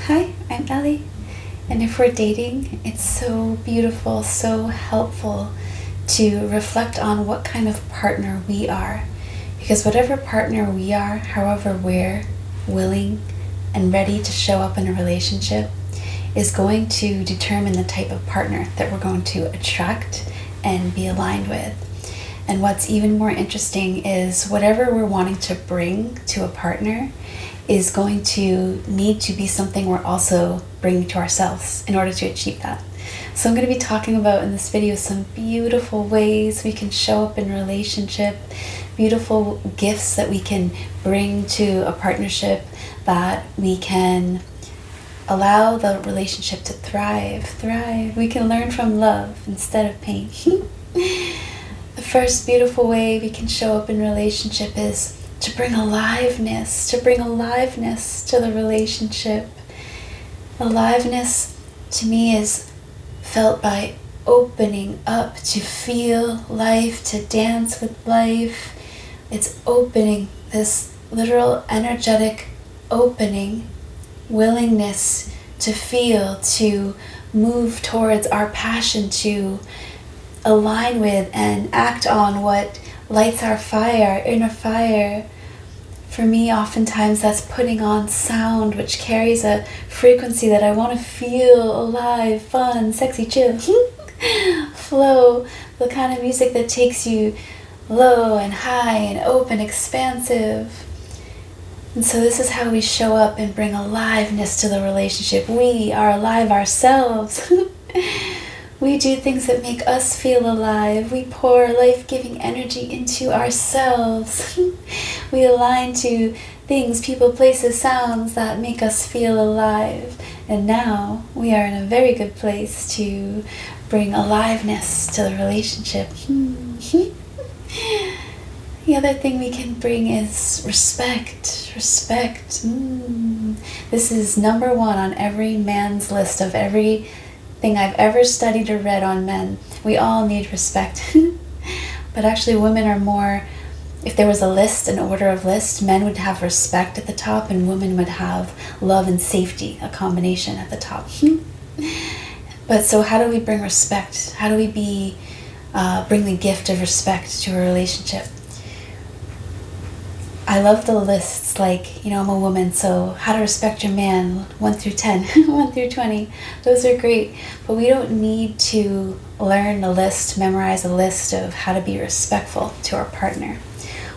Hi, I'm Ellie, and if we're dating, it's so beautiful, so helpful to reflect on what kind of partner we are. Because whatever partner we are, however we're willing and ready to show up in a relationship, is going to determine the type of partner that we're going to attract and be aligned with. And what's even more interesting is whatever we're wanting to bring to a partner is going to need to be something we're also bringing to ourselves in order to achieve that. So I'm going to be talking about in this video some beautiful ways we can show up in a relationship, beautiful gifts that we can bring to a partnership, that we can allow the relationship to thrive. We can learn from love instead of pain. The first beautiful way we can show up in relationship is to bring aliveness to the relationship. Aliveness to me is felt by opening up to feel life, to dance with life. It's opening, this literal energetic opening, willingness to feel, to move towards our passion, to align with and act on what lights our fire, inner fire. For me, oftentimes that's putting on sound which carries a frequency that I want to feel alive, fun, sexy, chill, flow, the kind of music that takes you low and high and open, expansive. And so this is how we show up and bring aliveness to the relationship. We are alive ourselves. We do things that make us feel alive. We pour life-giving energy into ourselves. We align to things, people, places, sounds that make us feel alive. And now we are in a very good place to bring aliveness to the relationship. The other thing we can bring is respect. This is number one on every man's list of everything I've ever studied or read on men. We all need respect. But actually women are more, if there was a list, an order of list, men would have respect at the top and women would have love and safety, a combination at the top. But so how do we bring respect? How do we bring the gift of respect to a relationship? I love the lists, like, I'm a woman, so how to respect your man, 1 through 10, 1 through 20. Those are great, but we don't need to learn a list, memorize a list of how to be respectful to our partner.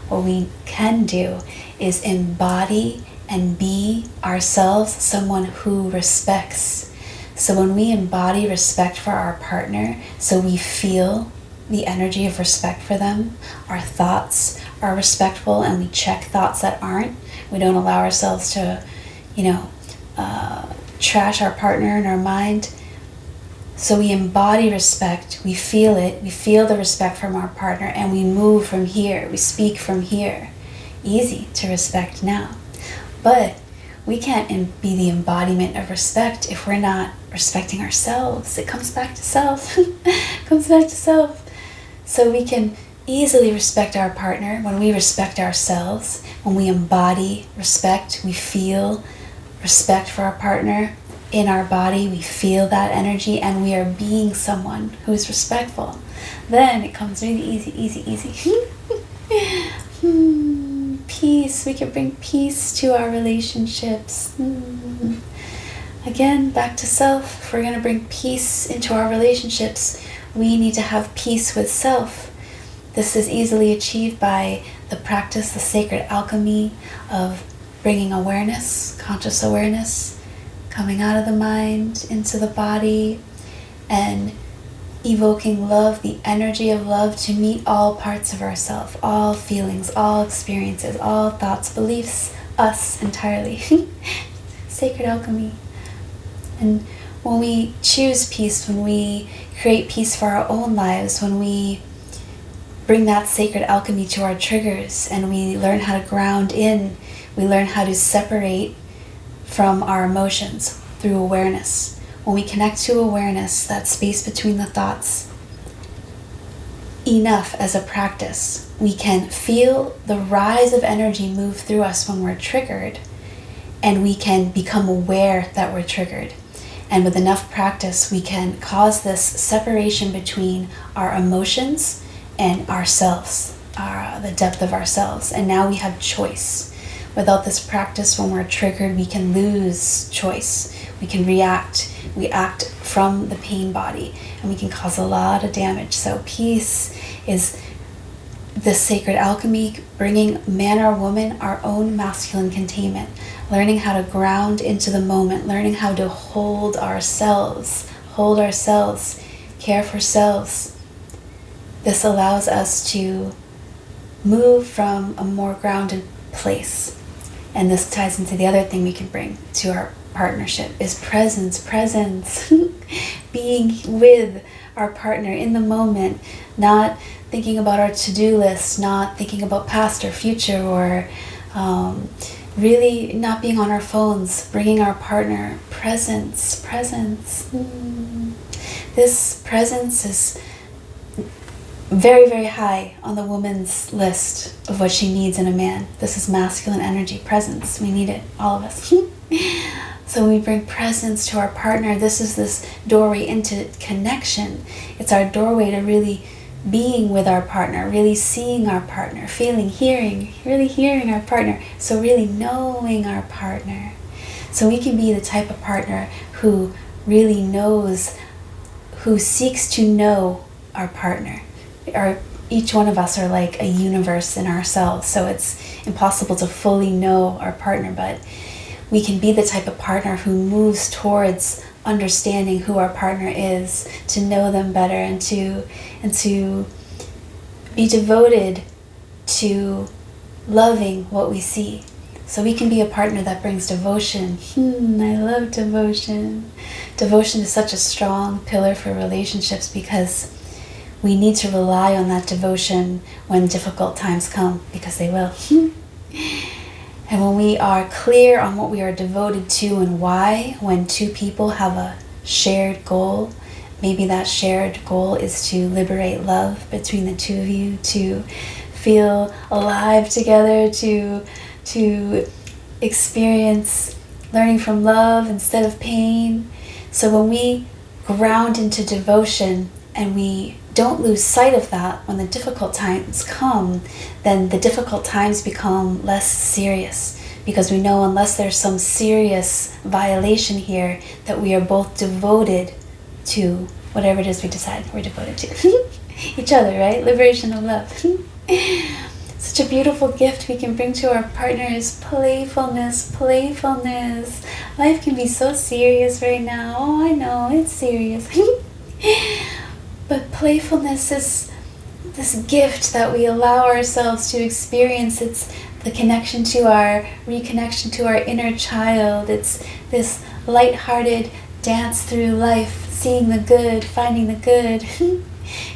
What we can do is embody and be ourselves someone who respects. So when we embody respect for our partner, so we feel the energy of respect for them, our thoughts are respectful and we check thoughts that aren't. We don't allow ourselves to, trash our partner in our mind. So we embody respect, we feel it, we feel the respect from our partner, and we move from here, we speak from here. Easy to respect now. But we can't be the embodiment of respect if we're not respecting ourselves. It comes back to self. So we can easily respect our partner when we respect ourselves. When we embody respect, we feel respect for our partner in our body. We feel that energy and we are being someone who is respectful. Then it comes really easy. Peace. We can bring peace to our relationships. Again, back to self. If we're going to bring peace into our relationships, we need to have peace with self. This is easily achieved by the practice, the sacred alchemy of bringing awareness, conscious awareness, coming out of the mind into the body, and evoking love, the energy of love, to meet all parts of ourself, all feelings, all experiences, all thoughts, beliefs, us entirely. Sacred alchemy. And when we choose peace, when we create peace for our own lives, when we bring that sacred alchemy to our triggers and we learn how to ground in, we learn how to separate from our emotions through awareness. When we connect to awareness, that space between the thoughts, enough as a practice, we can feel the rise of energy move through us when we're triggered, and we can become aware that we're triggered. And with enough practice, we can cause this separation between our emotions and ourselves, the depth of ourselves. And now we have choice. Without this practice, when we're triggered, we can lose choice. We can react. We act from the pain body, and we can cause a lot of damage. So peace is this sacred alchemy, bringing man or woman our own masculine containment, learning how to ground into the moment, learning how to hold ourselves, care for selves. This allows us to move from a more grounded place. And this ties into the other thing we can bring to our partnership is presence. Being with our partner in the moment, not thinking about our to-do list, not thinking about past or future, or really not being on our phones, bringing our partner presence. This presence is very, very high on the woman's list of what she needs in a man. This is masculine energy, presence. We need it, all of us. So when we bring presence to our partner, this is this doorway into connection. It's our doorway to really being with our partner, really seeing our partner, feeling, really hearing our partner. So really knowing our partner. So we can be the type of partner who really knows, who seeks to know our partner. Each one of us are like a universe in ourselves, so it's impossible to fully know our partner, but we can be the type of partner who moves towards understanding who our partner is, to know them better, and to be devoted to loving what we see. So we can be a partner that brings devotion. I love devotion. Devotion is such a strong pillar for relationships because we need to rely on that devotion when difficult times come, because they will. And when we are clear on what we are devoted to and why, when two people have a shared goal, maybe that shared goal is to liberate love between the two of you, to feel alive together, to experience learning from love instead of pain. So when we ground into devotion and we don't lose sight of that when the difficult times come, then the difficult times become less serious, because we know unless there's some serious violation here, that we are both devoted to whatever it is we decide we're devoted to. Each other, right? Liberation of love. Such a beautiful gift we can bring to our partner is playfulness. Life can be so serious right now. Oh, I know, it's serious. But playfulness is this gift that we allow ourselves to experience. It's the connection to our reconnection to our inner child. It's this lighthearted dance through life, seeing the good, finding the good,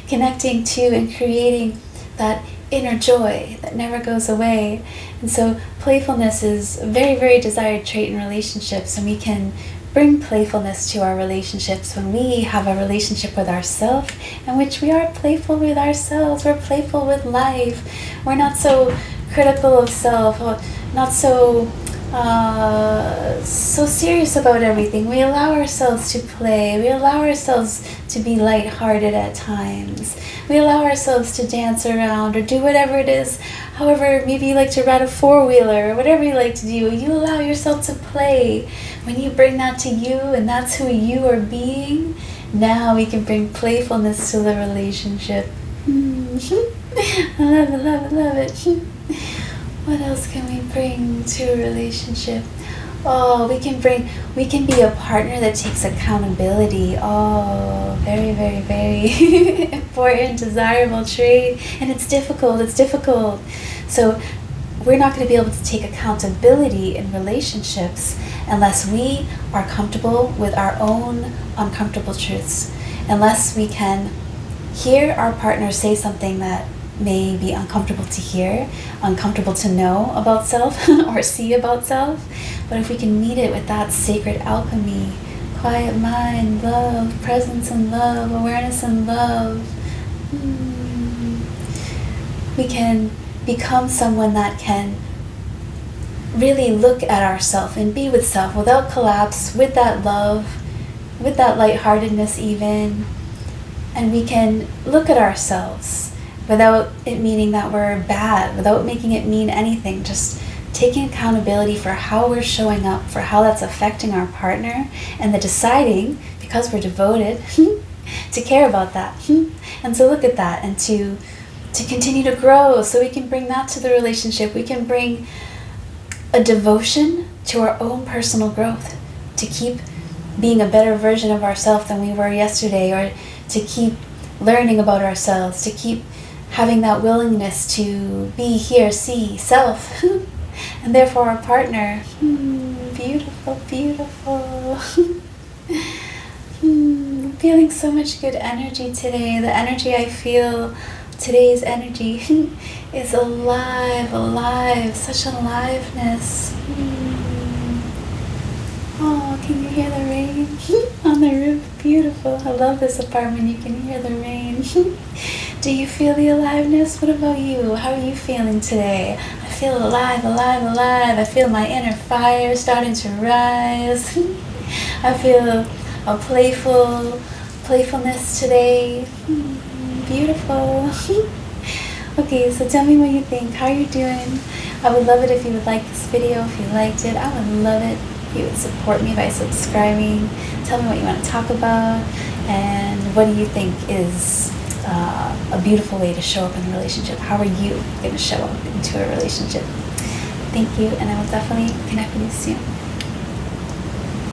connecting to and creating that inner joy that never goes away. And so playfulness is a very, very desired trait in relationships, and we can bring playfulness to our relationships when we have a relationship with ourselves in which we are playful with ourselves. We're playful with life. We're not so critical of self, or not so serious about everything. We allow ourselves to play. We allow ourselves to be lighthearted at times. We allow ourselves to dance around or do whatever it is. However, maybe you like to ride a four-wheeler or whatever you like to do. You allow yourself to play. When you bring that to you and that's who you are being, now we can bring playfulness to the relationship. I love it. What else can we bring to a relationship? Oh, we can be a partner that takes accountability. Oh, very, very, very important, desirable trait. And it's difficult. So we're not going to be able to take accountability in relationships unless we are comfortable with our own uncomfortable truths. Unless we can hear our partner say something that may be uncomfortable to hear, uncomfortable to know about self or see about self. But if we can meet it with that sacred alchemy, quiet mind, love, presence and love, awareness and love, we can become someone that can really look at ourselves and be with self without collapse, with that love, with that lightheartedness even. And we can look at ourselves without it meaning that we're bad, without making it mean anything, just taking accountability for how we're showing up, for how that's affecting our partner, and the deciding, because we're devoted, to care about that, and to look at that, and to continue to grow, so we can bring that to the relationship. We can bring a devotion to our own personal growth, to keep being a better version of ourselves than we were yesterday, or to keep learning about ourselves, to keep having that willingness to be here, see self, and therefore our partner. Beautiful, beautiful. Feeling so much good energy today. The energy I feel, today's energy, is alive, such aliveness. Oh, can you hear the rain on the roof? Beautiful. I love this apartment. You can hear the rain. Do you feel the aliveness? What about you? How are you feeling today? I feel alive. I feel my inner fire starting to rise. I feel a playfulness today. Beautiful. Okay, so tell me what you think. How are you doing? I would love it if you would like this video. If you liked it, I would love it if you would support me by subscribing. Tell me what you want to talk about, and what do you think is a beautiful way to show up in a relationship. How are you going to show up into a relationship? Thank you, and I will definitely connect with you soon.